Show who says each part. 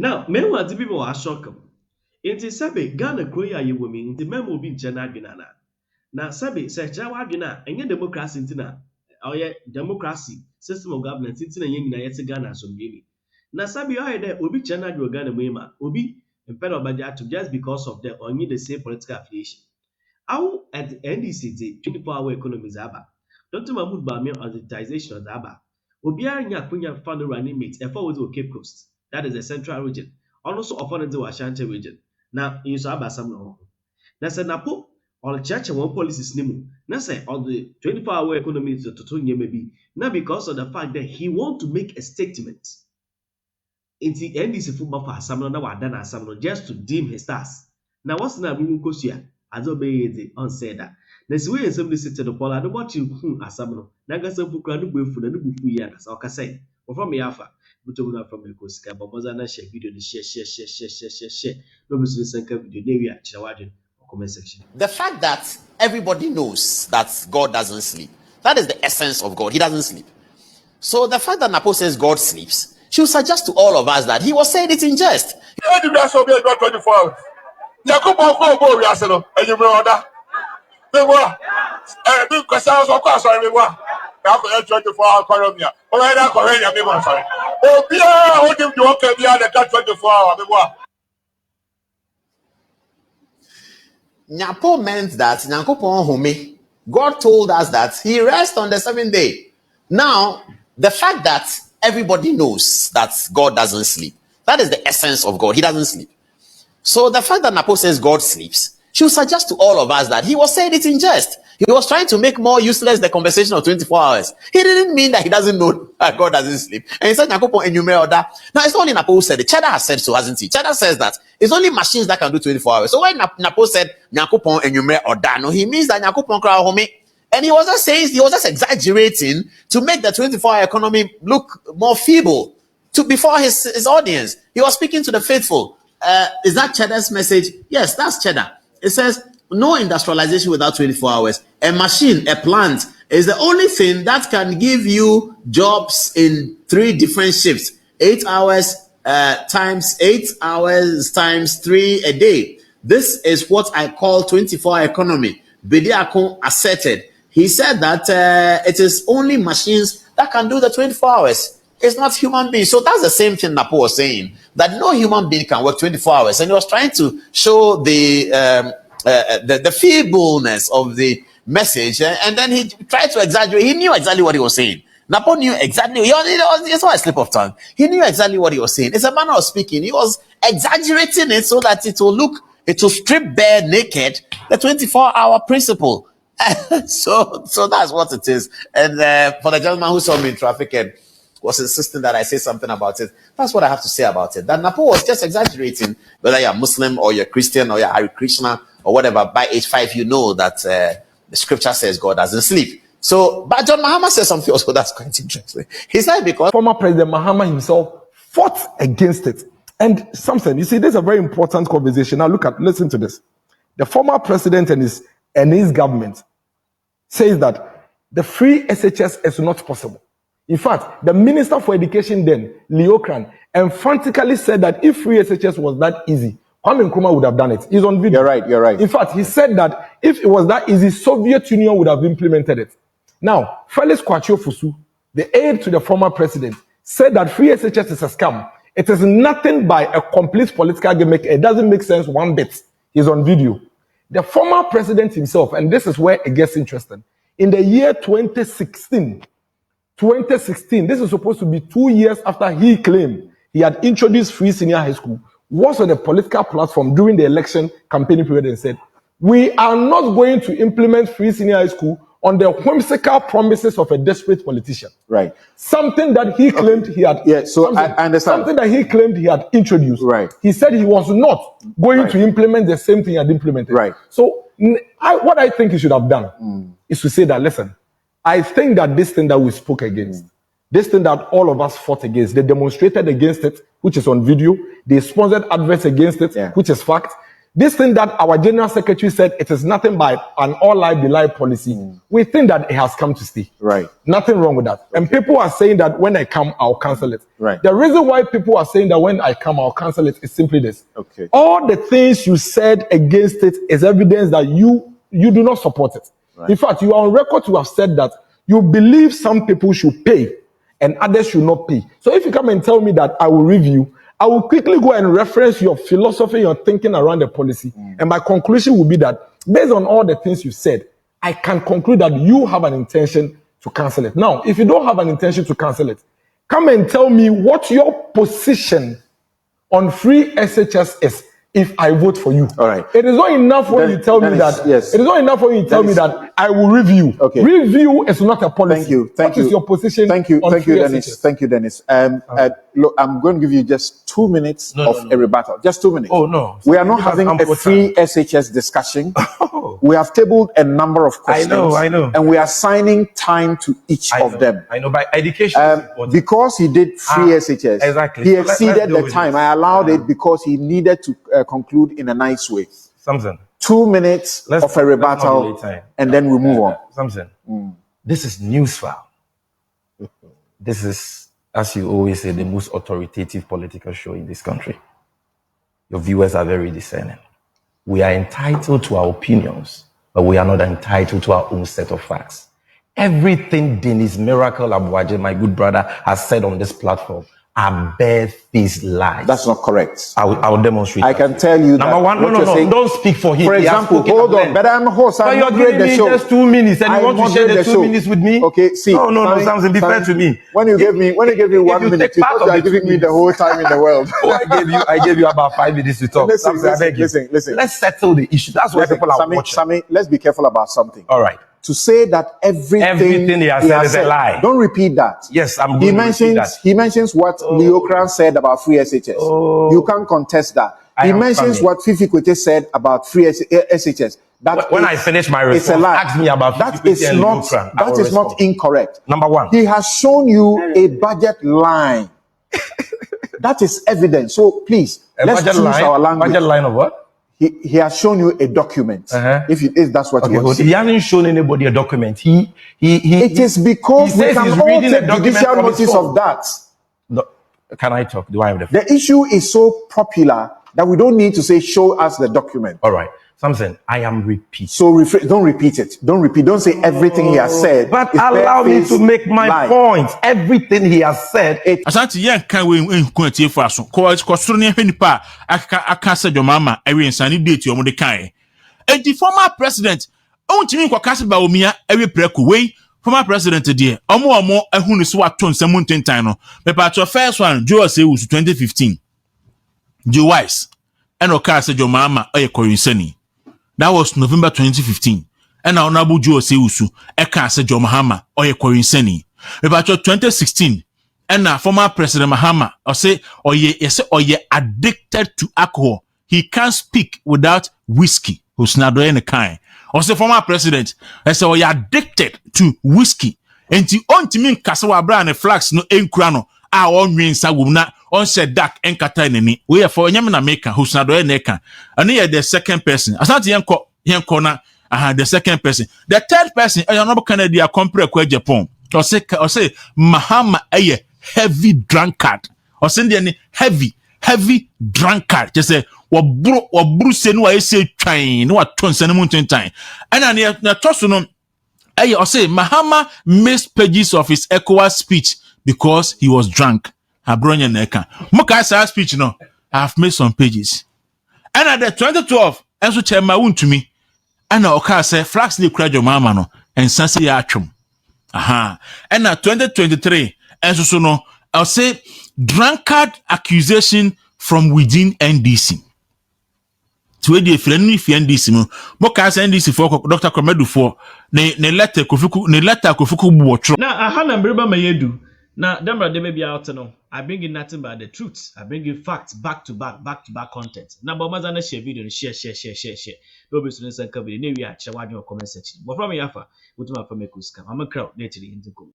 Speaker 1: Now, meanwhile, the people are shocked. Inti sabe Ghana kroya ye women inti memo bi nche na adwena na. Na sabe se kira wa adwena enye democracy inti na oye democracy system of governance inti na ye nyina yete Ghana asomdwe. Na sabe oye de obi kira na adwo Ghana mu ma obi mpɛ obaja ato just because of the only the same political affiliation. How at the NDC the 24-hour economy zaba. Dr. Mahmoud Bami auditization of zaba. Obiara nya kunya fund running mate e for with Cape Coast. That is the central region. Also upon the Ashanti region. Now, in so abasam no. Na say NAPO or church one policies nimu. Na say on the 24-hour economy to maybe. Now because of the fact that he want to make a statement. In the NDC football for Asam no wadana Asam no just to dim his stars. Now what's na bumu kosia? As obey the unsaid that. Na si we ensem sit to the pola no what you Asam no. Na gasa fukra no bufu na no bufu ya na sa okasai. From Yafa. But from the coast, but Mozana share video, share. No business and video, they are chawadin comment section.
Speaker 2: The fact that everybody knows that God doesn't sleep, that is the essence of God. He doesn't sleep. So the fact that NAPO says God sleeps should suggest to all of us that he was saying it in jest.
Speaker 3: You do that so be about 24 hours. Yakubu go we aselo, and you may order. They were, because I was of course sorry, we were. Now for 24 hour columnia. Or I don't correct your people, sorry. Oh, Pierre, what if you walk in the 24 hour? We were.
Speaker 2: NAPO meant that Nyankopon Home, God told us that he rests on the seventh day. Now, the fact that everybody knows that God doesn't sleep, that is the essence of God. He doesn't sleep. So the fact that NAPO says God sleeps should suggest to all of us that he was saying it in jest. He was trying to make more useless the conversation of 24 hours. He didn't mean that he doesn't know that God doesn't sleep. And he said, Nyankopon enumerate order. Now, it's only NAPO who said it. Cheddar has said so, hasn't he? Cheddar says that it's only machines that can do 24 hours. So when NAPO said, Nyankopon enumerate order, no, he means that Nyankopon cry home. And he was just saying, he was just exaggerating to make the 24-hour economy look more feeble before his audience. He was speaking to the faithful. Is that Cheddar's message? Yes, that's Cheddar. It says, no industrialization without 24 hours. A machine, a plant, is the only thing that can give you jobs in 3 different shifts. 8 hours times 8 hours times 3 a day. This is what I call 24-hour economy. Bediako asserted. He said that it is only machines that can do the 24 hours. It's not human beings. So that's the same thing NAPO was saying, that no human being can work 24 hours. And he was trying to show the feebleness of the message. And then he tried to exaggerate. He knew exactly what he was saying. NAPO knew exactly. It's not a slip of tongue. He knew exactly what he was saying. It's a manner of speaking. He was exaggerating it so that it will strip bare naked the 24-hour principle. So that's what it is. And for the gentleman who saw me in traffic and was insisting that I say something about it, that's what I have to say about it. That NAPO was just exaggerating. Whether you're Muslim or you're Christian or you're Hare Krishna or whatever, by age 5 you know that the scripture says God doesn't sleep. So, but John Mahama says something also that's quite interesting. He said because
Speaker 4: former President Mahama himself fought against it. And something, you see, this is a very important conversation. Now listen to this. The former president and his government says that the free SHS is not possible. In fact, the Minister for Education then, Leo Kran, emphatically said that if free SHS was that easy, Kwame Nkrumah would have done it. He's on video.
Speaker 3: You're right.
Speaker 4: In fact, he said that if it was that easy, Soviet Union would have implemented it. Now, Felix Kwachio Fusu, the aide to the former president, said that free SHS is a scam. It is nothing but a complete political gimmick. It doesn't make sense one bit. He's on video. The former president himself, and this is where it gets interesting, in the year 2016, this is supposed to be 2 years after he claimed he had introduced free senior high school, was on a political platform during the election campaigning period and said, we are not going to implement free senior high school on the whimsical promises of a desperate politician.
Speaker 3: Right.
Speaker 4: Something that he claimed he had.
Speaker 3: Yeah, so I understand.
Speaker 4: Something that he claimed he had introduced.
Speaker 3: Right.
Speaker 4: He said he was not going to implement the same thing he had implemented.
Speaker 3: Right.
Speaker 4: So what I think he should have done is to say that, listen, I think that this thing that we spoke against, this thing that all of us fought against, they demonstrated against it, which is on video. They sponsored adverts against it, which is fact. This thing that our General Secretary said, it is nothing but an all lie be lie policy. We think that it has come to stay.
Speaker 2: Right.
Speaker 4: Nothing wrong with that. Okay. And people are saying that when I come, I'll cancel it.
Speaker 2: Right.
Speaker 4: The reason why people are saying that when I come, I'll cancel it is simply this.
Speaker 2: Okay.
Speaker 4: All the things you said against it is evidence that you do not support it. Right. In fact, you are on record to have said that you believe some people should pay and others should not pay. So if you come and tell me that I will review, I will quickly go and reference your philosophy, your thinking around the policy. And my conclusion will be that based on all the things you said, I can conclude that you have an intention to cancel it. Now, if you don't have an intention to cancel it, come and tell me what your position on free SHS is if I vote for you.
Speaker 2: All right.
Speaker 4: It is not enough when you tell me that.
Speaker 2: Yes.
Speaker 4: It is not enough when you tell me that I will review.
Speaker 2: Okay.
Speaker 4: Review is not a policy.
Speaker 2: Thank you.
Speaker 4: What is your position?
Speaker 2: Thank you.
Speaker 4: On
Speaker 2: Thank you,
Speaker 4: free
Speaker 2: Dennis.
Speaker 4: SHS?
Speaker 2: Thank you, Dennis. Look, I'm going to give you just 2 minutes of a rebuttal. Just 2 minutes.
Speaker 4: Oh, no.
Speaker 2: We are not having a free SHS discussion. We have tabled a number of questions.
Speaker 4: I know.
Speaker 2: And we are assigning time to each of them.
Speaker 4: I know, by education is important.
Speaker 2: Because he did free SHS,
Speaker 4: exactly.
Speaker 2: he
Speaker 4: So
Speaker 2: exceeded
Speaker 4: let's
Speaker 2: the time. I allowed it because he needed to conclude in a nice way.
Speaker 4: Samson.
Speaker 2: 2 minutes of a rebuttal, and then we move on.
Speaker 4: Samson, this is news file. This is, as you always say, the most authoritative political show in this country. Your viewers are very discerning. We are entitled to our opinions, but we are not entitled to our own set of facts. Everything Dennis Miracle Abuaje, my good brother, has said on this platform are bare-faced lies.
Speaker 2: That's not correct.
Speaker 4: I will demonstrate.
Speaker 2: I can tell you
Speaker 4: Number
Speaker 2: that.
Speaker 4: one, no, don't speak for him.
Speaker 2: For example, hold on, but I'm a host.
Speaker 4: But you're giving me just 2 minutes, and you want to share the 2 minutes with me?
Speaker 2: Okay, see.
Speaker 4: No, Samson, be fair to me.
Speaker 2: When you gave me 1 minute, you thought you are giving me the whole time in the world.
Speaker 4: I gave you about 5 minutes to talk.
Speaker 2: Listen.
Speaker 4: Let's settle the issue. That's what people are watching.
Speaker 2: Sammy, let's be careful about something.
Speaker 4: All right.
Speaker 2: To say that everything
Speaker 4: he has said is a lie.
Speaker 2: Don't repeat that.
Speaker 4: Yes, I'm going to repeat that.
Speaker 2: He mentions what Leo Kran said about free SHS. You can't contest that. He mentions what Fifi Kwete said about free SHS.
Speaker 4: When I finish my response, ask me about
Speaker 2: that is not incorrect.
Speaker 4: Number one.
Speaker 2: He has shown you a budget line. That is evidence. So please, let's choose our language.
Speaker 4: Budget line of what?
Speaker 2: He has shown you a document. If that's what you want to say.
Speaker 4: He hasn't shown anybody a document. It
Speaker 2: is because we can all take judicial notice of that.
Speaker 4: No, can I talk? Do I have the floor?
Speaker 2: The issue is so popular that we don't need to say, show us the document.
Speaker 4: All right. Samson, I am repeating.
Speaker 2: So don't repeat it. Don't repeat. Don't say everything he has said.
Speaker 4: But allow me to make my point. Everything he has said.
Speaker 3: Asante yen kan we nku atie for aso. Ko soro ne hwe nipa aka se Mahama ewe nsani date yo mo de kan. The former president ontimi nkwa kase ba omia ewe preko we former president de omo ehunu so wato nsam ntentan no. Me pa to first one Joe say was 2015. Joe Wise and oka se Mahama oyekorinsani. That was November 2015. And now Honorable Joe Seusu, Eka said John Mahama, Oyekorinseni. About 2016, and now former President Mahama, or ye addicted to alcohol. He can't speak without whiskey, who's not doing the kind. Or say former president, I say, you're addicted to whiskey. And to on to mean Kasawa Brand and flags no enkrano, our own means I will not. On said dark and Katanini, we are for Yamana Maker who's not doing Neka. And here the second person. As not young corner, the second person. The third person, I know Canada compare Japan. Or say Mahama a heavy drunkard. Or send any heavy drunkard. Just say what Bruce and what I say trying, what tons and mountain time. And then the Tosuno, I say Mahama missed pages of his ECOWAS speech because he was drunk. Abronya neka. Muka sa speech no. I have made some pages. And at the 2012, enso chairman won to me. And oka say flax ni kura jo mama no. And sanse ya atwom. And at 2023, enso so no. I'll say drunkard accusation from within NDC. To the NDC no. Muka sa NDC for Dr. Komedu for ne letter kofuku buotro.
Speaker 1: Na ahana mbriba mayedu. Now, Demra, they may be out no. I bring in nothing but the truth. I bring in facts back to back content. Now, but mazana share video share. No be students and cover the new year. Share your comment section. But from Yafa, what my from a I'm a crowd. Naturally in the go.